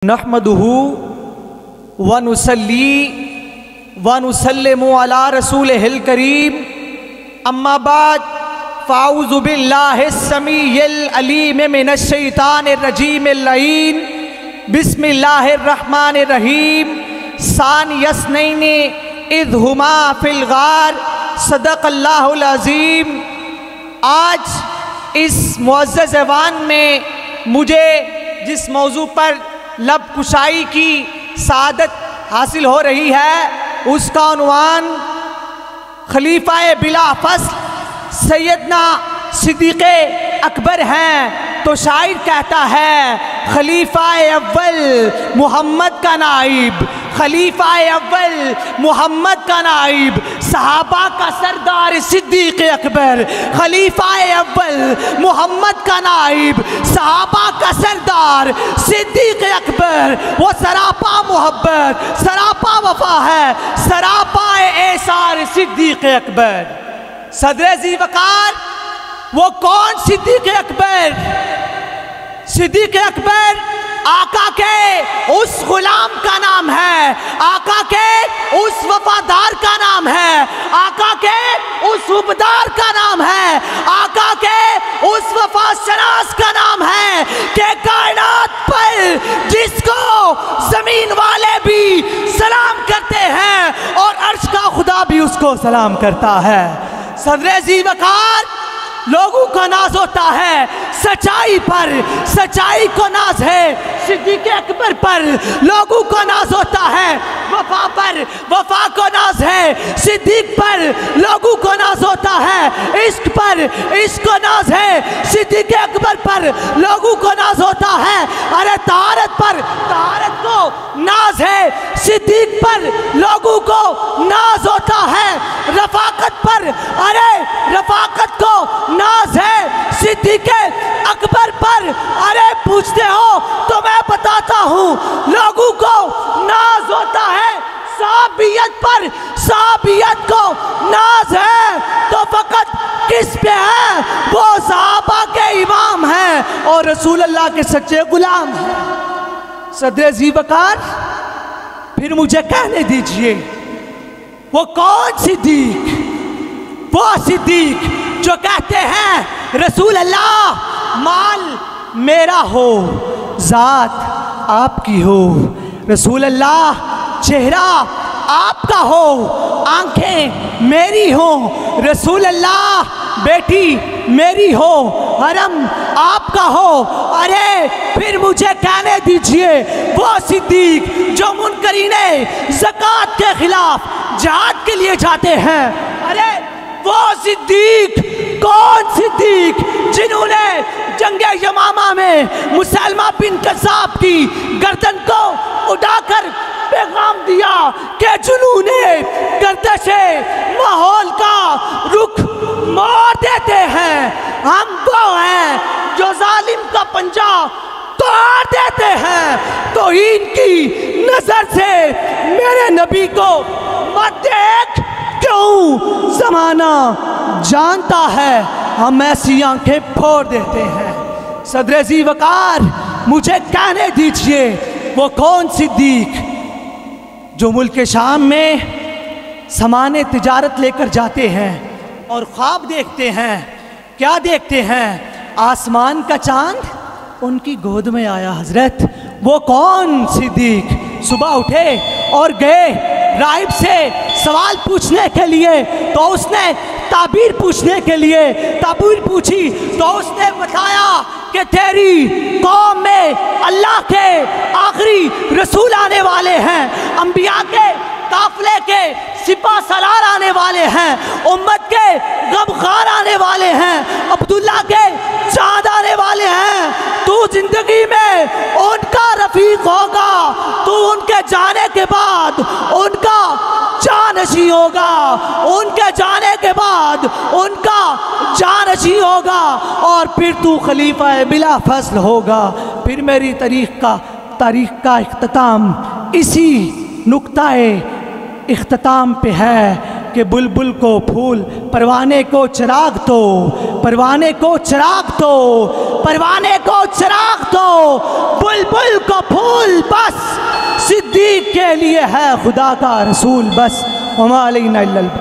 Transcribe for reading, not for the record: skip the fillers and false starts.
नहमदुहु व नुसल्ली व नुसल्लिमु अला रसूलिहिल करीम अम्मा बाद फ़ाऊज़ु बिल्लाहिस समीइल अलीम मिनश शैतानिर रजीमिल लईन बिस्मिल्लाहिर रहमानिर रहीम सानियस्नैनि इज़ हुमा फिल गार सदक़ल्लाहुल अज़ीम। आज इस मुअज़्ज़ज़ ऐवान में मुझे जिस मौजू पर लब कुशाई की सादत हासिल हो रही है उसका उन्वान खलीफा बिला फस्ल सैयदना सिद्दीक़े अकबर हैं। तो शायर कहता है खलीफा अव्वल मोहम्मद का नाइब, खलीफा अव्वल मोहम्मद का नाइब, सहाबा का सरदार सिद्दीक़े अकबर, खलीफा अव्वल मोहम्मद का नाइब, सहाबा का सरदार सिद्दीक़े अकबर। वो सरापा मोहब्बत सरापा वफा है, सरापा एसार सिद्दीक़े अकबर। सदर ज़ी वक़ार वो कौन सिद्दीक़े अकबर? सिद्दीक़े अकबर आका के उस गुलाम का नाम है, आका के उस वफादार का नाम है, आका के उस हुबदार का नाम है, आका के उस वफा शनास का नाम है कि कायनात पर जिसको जमीन वाले भी सलाम करते हैं और अर्श का खुदा भी उसको सलाम करता है। सदर ज़ी वक़ार लोगों को नाज होता है सच्चाई पर, सच्चाई को नाज है सिद्दीक़े अकबर पर, लोगों को नाज होता है वफा पर, वफा को नाज है सिद्दीक़ पर, लोगों को नाज होता है इश्क पर, इश्क को नाज है सिद्दीक़े अकबर पर, लोगों को नाज होता है अरे तहारत पर, तहारत को नाज है सिद्दीक़ पर, लोगों को नाज होता है रफ़ाकत पर, अरे रफ़ाकत को नाज है सिद्दीक़े अकबर पर। अरे पूछते हो तो मैं बताता हूँ लोगों को नाज होता है साबियत पर, साबियत को नाज है तो फकत किस पे है? वो सहाबा के इमाम हैं और रसूल अल्लाह के सच्चे गुलाम हैं। सदर ज़ी वक़ार फिर मुझे कहने दीजिए वो कौन सिद्दीक़? वो सिद्दीक़ जो कहते हैं रसूल अल्लाह माल मेरा हो, ज़ात आपकी हो, रसूल अल्लाह चेहरा आपका हो, आंखें मेरी हो, रसूल अल्लाह बेटी मेरी हो, हरम आपका हो। अरे फिर मुझे कहने दीजिए वो सिद्दीक़ जो मुनकरीने ज़कात के खिलाफ जिहाद के लिए जाते हैं, अरे वो सिद्दीक़ कौन सिद्दीक़ जिन्होंने जंगे यमामा में मुसलमा बिन कज़्ज़ाब की गर्दन को उड़ाकर पैगाम दिया कि जुनूने गर्दिशे माहौल का रुख मोड़ देते हैं, हम वो हैं जो जालिम का पंजा तोड़ देते हैं। तो इनकी नजर से मेरे नबी को मत देख, क्यों ज़माना जानता है हम ऐसी आंखें फोड़ देते हैं। सदर ज़ी वक़ार मुझे कहने दीजिए वो कौन सिद्दीक़ जो मुल्क शाम में सामान तिजारत लेकर जाते हैं और ख्वाब देखते हैं, क्या देखते हैं? आसमान का चांद उनकी गोद में आया हजरत। वो कौन सिद्दीक़ सुबह उठे और गए राहिब से सवाल पूछने के लिए, तो उसने ताबीर पूछने के लिए ताबीर पूछी तो उसने बताया कि तेरी कौम में अल्लाह के आखिरी रसूल आने वाले हैं, अंबिया के काफिले के सिपा सलार आने वाले हैं, उम्मत के गमखार आने वाले हैं, अब्दुल्ला के चाँद आने वाले हैं। तू जिंदगी में उनका रफीक होगा, तू उनके जाने के बाद उनका जानशी होगा, उनके जाने के बाद उनका जानशी होगा और फिर तू खलीफा बिला फस्ल होगा। फिर मेरी तारीख का इख्तिताम इसी नुक्ताए इख्तिताम पे है कि बुलबुल को फूल, परवाने को चिराग दो, परवाने को चिराग दो, परवाने को चिराग दो, बुलबुल को फूल लिए है खुदा का रसूल बस। वमा अलैना इल्लल